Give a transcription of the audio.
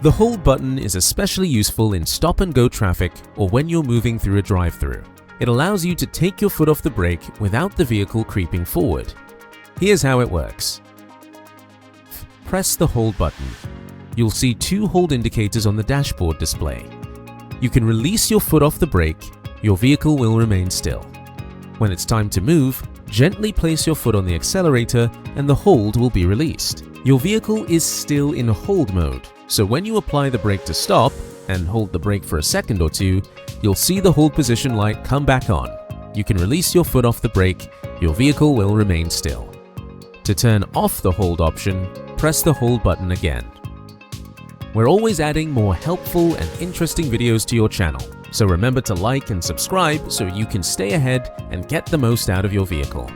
The hold button is especially useful in stop-and-go traffic or when you're moving through a drive-thru. It allows you to take your foot off the brake without the vehicle creeping forward. Here's how it works. Press the hold button. You'll see two hold indicators on the dashboard display. You can release your foot off the brake. Your vehicle will remain still. When it's time to move, gently place your foot on the accelerator and the hold will be released. Your vehicle is still in hold mode, so when you apply the brake to stop and hold the brake for a second or two, you'll see the hold position light come back on. You can release your foot off the brake. Your vehicle will remain still. To turn off the hold option, press the hold button again. We're always adding more helpful and interesting videos to your channel, so remember to like and subscribe so you can stay ahead and get the most out of your vehicle.